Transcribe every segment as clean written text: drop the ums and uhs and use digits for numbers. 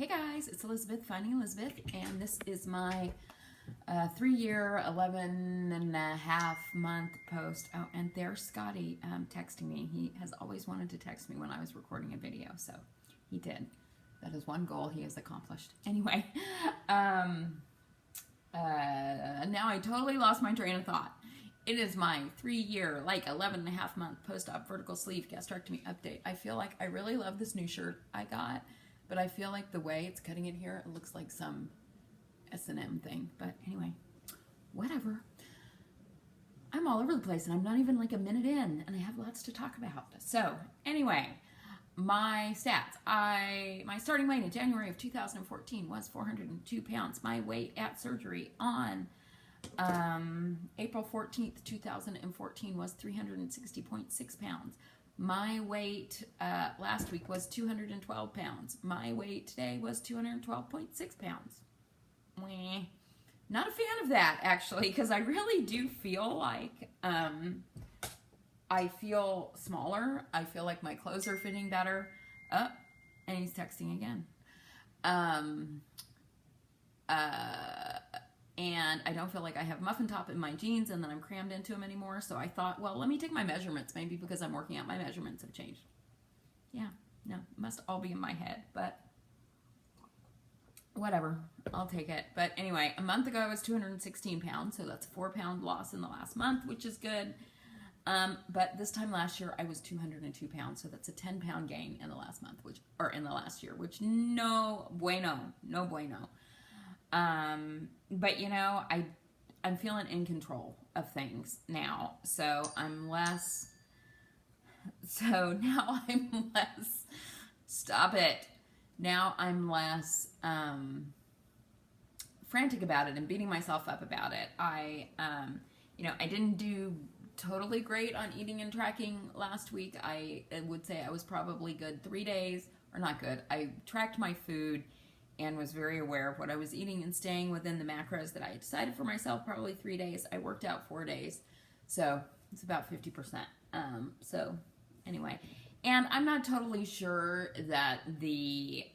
Hey guys, it's Elizabeth, Finding Elizabeth, and this is my 3-year, 11.5-month post. Oh, and there's Scotty texting me. He has always wanted to text me when I was recording a video, so he did. That is one goal he has accomplished. Anyway, now I totally lost my train of thought. It is my 3-year, 11.5-month post-op vertical sleeve gastrectomy update. I feel like I really love this new shirt I got, but I feel like the way it's cutting it here, it looks like some S&M thing. But anyway, whatever. I'm all over the place, and I'm not even like a minute in, and I have lots to talk about. So anyway, my stats. My starting weight in January of 2014 was 402 pounds. My weight at surgery on April 14th, 2014 was 360.6 pounds. My weight last week was 212 pounds. My weight today was 212.6 pounds. Not a fan of that, actually, because I really do feel like I feel smaller. I feel like my clothes are fitting better. Oh, and he's texting again. And I don't feel like I have muffin top in my jeans and that I'm crammed into them anymore. So I thought, well, let me take my measurements. Maybe because I'm working out, my measurements have changed. Yeah, no, it must all be in my head, but whatever, I'll take it. But anyway, a month ago I was 216 pounds, so that's a 4-pound loss in the last month, which is good. But this time last year I was 202 pounds, so that's a 10-pound gain in the last month, in the last year, which no bueno. But you know, I'm feeling in control of things now. So now I'm less, stop it. Now I'm less, frantic about it and beating myself up about it. You know, I didn't do totally great on eating and tracking last week. I would say I was probably good 3 days, or not good. I tracked my food and was very aware of what I was eating and staying within the macros that I decided for myself, probably 3 days. I worked out 4 days, so it's about 50%. So anyway, and I'm not totally sure that the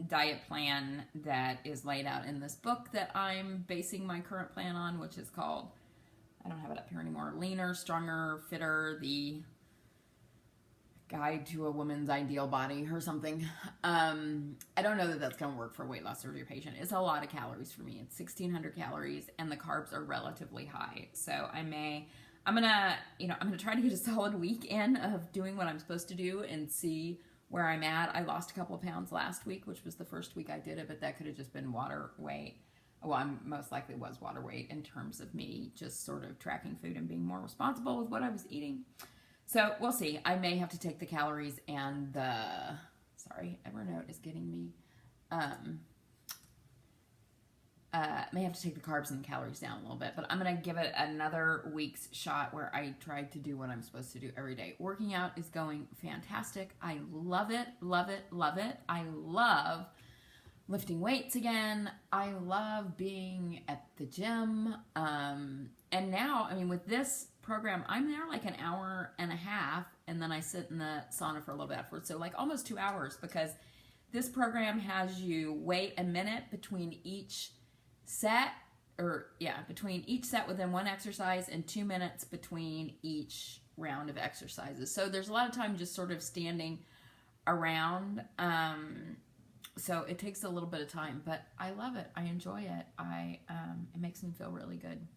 diet plan that is laid out in this book that I'm basing my current plan on, which is called, I don't have it up here anymore, Leaner, Stronger, Fitter, the Guide to a Woman's Ideal Body or something. I don't know that that's going to work for a weight loss surgery patient. It's a lot of calories for me. It's 1,600 calories, and the carbs are relatively high. So I'm gonna try to get a solid week in of doing what I'm supposed to do and see where I'm at. I lost a couple of pounds last week, which was the first week I did it, but that could have just been water weight. Well, I most likely was water weight in terms of me just sort of tracking food and being more responsible with what I was eating. So we'll see. I may have to take the calories and Evernote is getting me, may have to take the carbs and the calories down a little bit, but I'm going to give it another week's shot where I try to do what I'm supposed to do every day. Working out is going fantastic. I love it, love it, love it. I love lifting weights again. I love being at the gym. And now, I mean, with this program, I'm there like an hour and a half, and then I sit in the sauna for a little bit afterwards. So like almost 2 hours, because this program has you wait a minute between each set, between each set within one exercise and 2 minutes between each round of exercises. So there's a lot of time just sort of standing around. So it takes a little bit of time, but I love it. I enjoy it. It makes me feel really good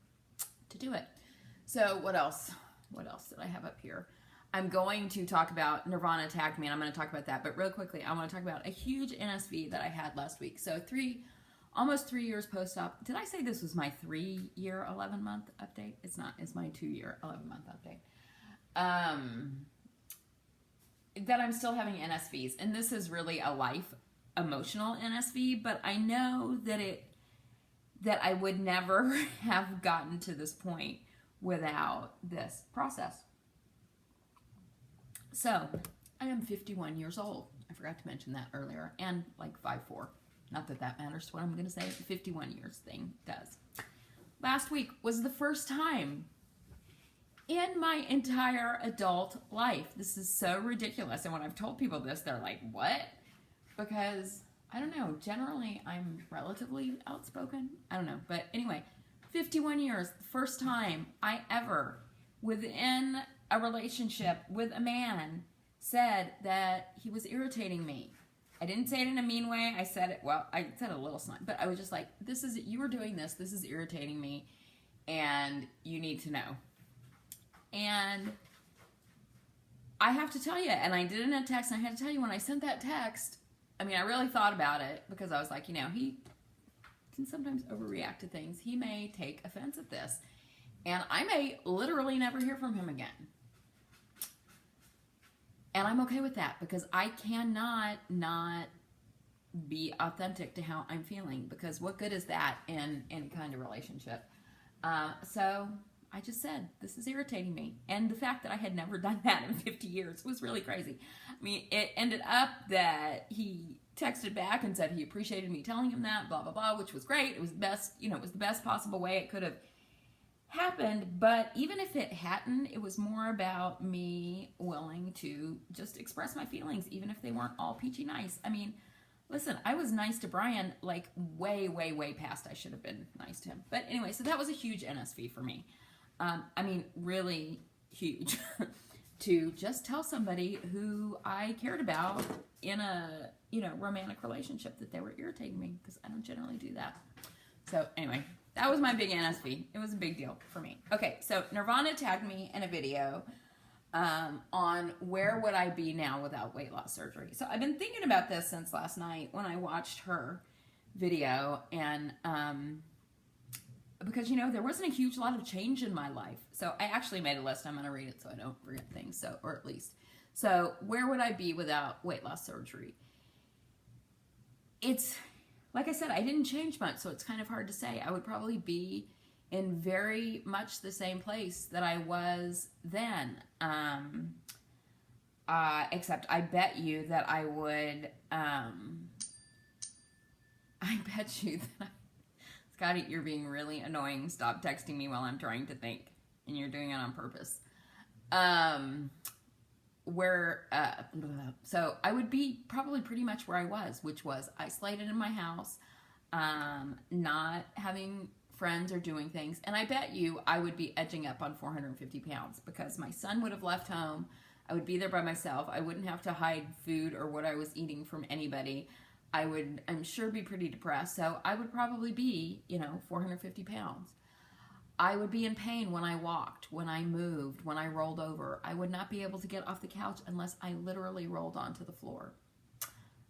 to do it. So what else? What else did I have up here? I'm going to talk about Nirvana tagged me, and I'm going to talk about that. But real quickly, I want to talk about a huge NSV that I had last week. So almost 3 years post-op. Did I say this was my 3-year, 11-month update? It's not. It's my 2-year, 11-month update. That I'm still having NSVs. And this is really a life emotional NSV, but I know that I would never have gotten to this point without this process. So I am 51 years old. I forgot to mention that earlier, and like 5'4". Not that that matters to what I'm going to say. The 51 years thing does. Last week was the first time in my entire adult life. This is so ridiculous. And when I've told people this, they're like, what? Because I don't know. Generally, I'm relatively outspoken. I don't know. But anyway, 51 years, first time I ever, within a relationship with a man, said that he was irritating me. I didn't say it in a mean way. I said it, well, I said it a little snide, but I was just like, this is, you were doing this. This is irritating me, and you need to know. And I have to tell you, and I did it in a text, and I had to tell you, when I sent that text, I mean, I really thought about it, because I was like, you know, he can sometimes overreact to things. He may take offense at this, and I may literally never hear from him again. And I'm okay with that, because I cannot not be authentic to how I'm feeling, because what good is that in any kind of relationship? So I just said, this is irritating me. And the fact that I had never done that in 50 years was really crazy. I mean, it ended up that he texted back and said he appreciated me telling him that, blah, blah, blah, which was great. It was the best, you know, it was the best possible way it could have happened. But even if it hadn't, it was more about me willing to just express my feelings, even if they weren't all peachy nice. I mean, listen, I was nice to Brian, like way, way, way past I should have been nice to him. But anyway, so that was a huge NSV for me. I mean, really huge to just tell somebody who I cared about in a, you know, romantic relationship that they were irritating me, because I don't generally do that. So anyway, that was my big NSV. It was a big deal for me. Okay, so Nirvana tagged me in a video on where would I be now without weight loss surgery. So I've been thinking about this since last night when I watched her video, and because, you know, there wasn't a huge lot of change in my life. So I actually made a list. I'm going to read it so I don't forget things. So, or at least. So where would I be without weight loss surgery? It's, like I said, I didn't change much, so it's kind of hard to say. I would probably be in very much the same place that I was then. Except I bet you that I would, I bet you that Scotty, you're being really annoying. Stop texting me while I'm trying to think. And you're doing it on purpose. So I would be probably pretty much where I was, which was isolated in my house, not having friends or doing things. And I bet you I would be edging up on 450 pounds, because my son would have left home. I would be there by myself. I wouldn't have to hide food or what I was eating from anybody. I would, I'm sure, be pretty depressed. So I would probably be, you know, 450 pounds. I would be in pain when I walked, when I moved, when I rolled over. I would not be able to get off the couch unless I literally rolled onto the floor.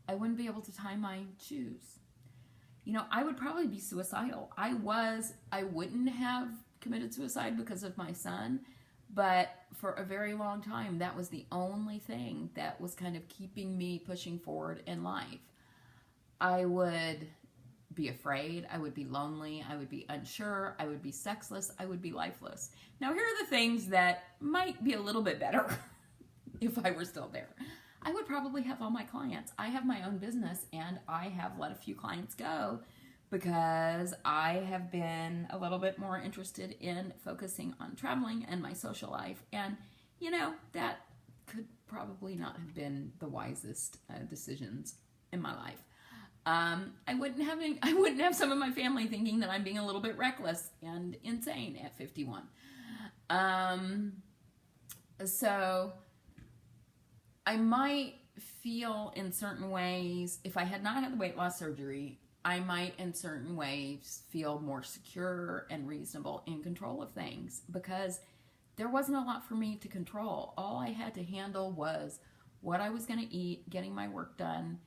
I wouldn't be able to tie my shoes. You know, I would probably be suicidal. I wouldn't have committed suicide because of my son, but for a very long time, that was the only thing that was kind of keeping me pushing forward in life. I would be afraid, I would be lonely, I would be unsure, I would be sexless, I would be lifeless. Now, here are the things that might be a little bit better if I were still there. I would probably have all my clients. I have my own business, and I have let a few clients go because I have been a little bit more interested in focusing on traveling and my social life. And, you know, that could probably not have been the wisest decisions in my life. I wouldn't have some of my family thinking that I'm being a little bit reckless and insane at 51. So I might feel in certain ways, if I had not had the weight loss surgery, I might in certain ways feel more secure and reasonable in control of things, because there wasn't a lot for me to control. All I had to handle was what I was going to eat, getting my work done,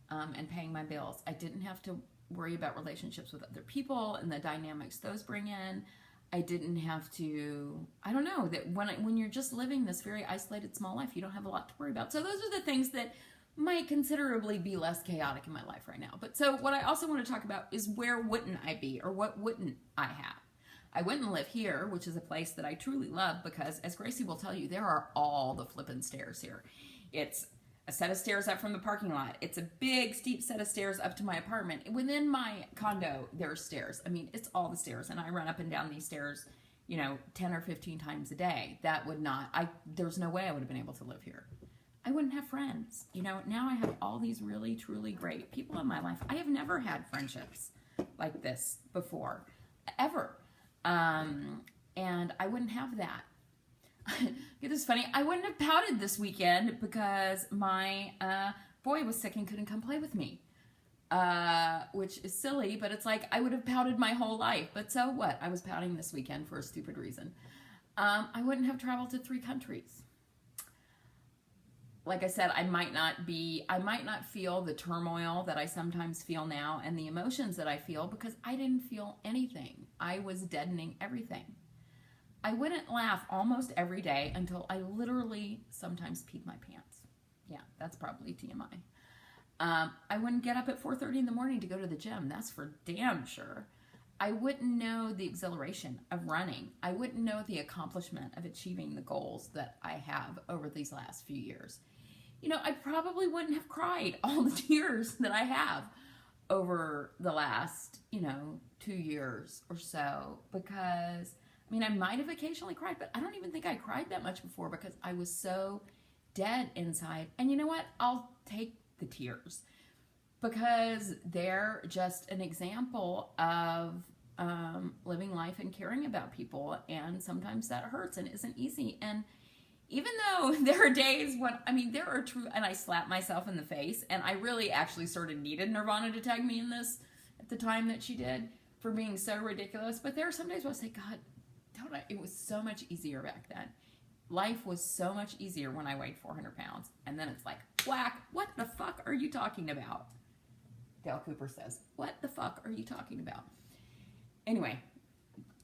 and paying my bills. I didn't have to worry about relationships with other people and the dynamics those bring in. I didn't have to, I don't know, that when you're just living this very isolated small life, you don't have a lot to worry about. So those are the things that might considerably be less chaotic in my life right now. But so what I also want to talk about is, where wouldn't I be, or what wouldn't I have? I wouldn't live here, which is a place that I truly love, because as Gracie will tell you, there are all the flippin' stairs here. It's a set of stairs up from the parking lot. It's a big, steep set of stairs up to my apartment. Within my condo, there are stairs. I mean, it's all the stairs. And I run up and down these stairs, you know, 10 or 15 times a day. That would not, there's no way I would have been able to live here. I wouldn't have friends. You know, now I have all these really, truly great people in my life. I have never had friendships like this before, ever. And I wouldn't have that. It is funny. I wouldn't have pouted this weekend because my boy was sick and couldn't come play with me. Which is silly, but it's like I would have pouted my whole life. But so what? I was pouting this weekend for a stupid reason. I wouldn't have traveled to 3 countries. Like I said, I might not feel the turmoil that I sometimes feel now and the emotions that I feel because I didn't feel anything. I was deadening everything. I wouldn't laugh almost every day until I literally sometimes peed my pants. Yeah, that's probably TMI. I wouldn't get up at 4:30 in the morning to go to the gym. That's for damn sure. I wouldn't know the exhilaration of running. I wouldn't know the accomplishment of achieving the goals that I have over these last few years. You know, I probably wouldn't have cried all the tears that I have over the last, 2 years or so because, I might have occasionally cried, but I don't even think I cried that much before because I was so dead inside. And you know what? I'll take the tears because they're just an example of living life and caring about people, and sometimes that hurts and isn't easy. And even though there are days when there are true, and I slap myself in the face, and I really actually sort of needed Nirvana to tag me in this at the time that she did for being so ridiculous, but there are some days where I say, God, it was so much easier back then. Life was so much easier when I weighed 400 pounds. And then it's like, whack, what the fuck are you talking about? Dale Cooper says, what the fuck are you talking about? Anyway,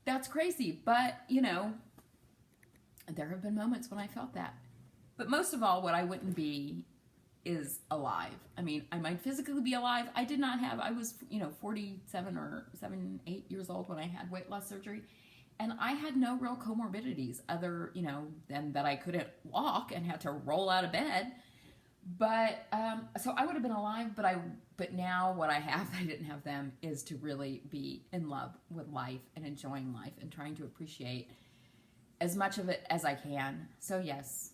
that's crazy. But, there have been moments when I felt that. But most of all, what I wouldn't be is alive. I might physically be alive. I was, 47 or 8 years old when I had weight loss surgery. And I had no real comorbidities other, than that I couldn't walk and had to roll out of bed. But, so I would have been alive, but now what I have, I didn't have them, is to really be in love with life and enjoying life and trying to appreciate as much of it as I can. So yes,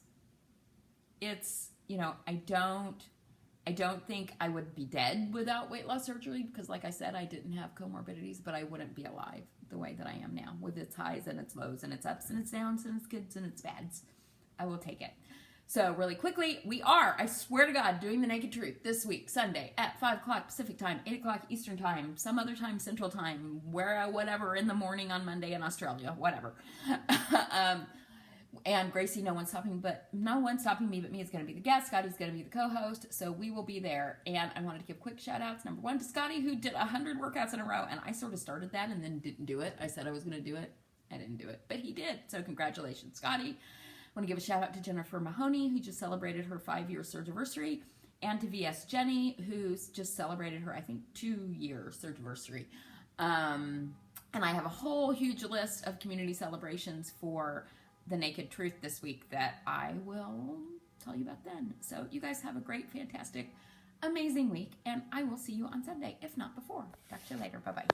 it's, I don't think I would be dead without weight loss surgery because, like I said, I didn't have comorbidities, but I wouldn't be alive the way that I am now with its highs and its lows and its ups and its downs and its goods and its bads. I will take it. So really quickly, we are, I swear to God, doing the Naked Truth this week, Sunday at 5 o'clock Pacific time, 8 o'clock Eastern time, some other time Central time, whatever, in the morning on Monday in Australia, whatever. And Gracie, no one's stopping me but me is going to be the guest. Scotty's going to be the co-host, so we will be there. And I wanted to give quick shout outs. Number 1 to Scotty, who did 100 workouts in a row, and I sort of started that and then didn't do it. I said I was going to do it. I didn't do it, but he did. So congratulations, Scotty. I want to give a shout out to Jennifer Mahoney, who just celebrated her 5-year surgiversary, and to VS Jenny, who's just celebrated her, I think, 2-year surgiversary. And I have a whole huge list of community celebrations for the Naked Truth this week that I will tell you about then. So you guys have a great, fantastic, amazing week, and I will see you on Sunday, if not before. Talk to you later. Bye-bye.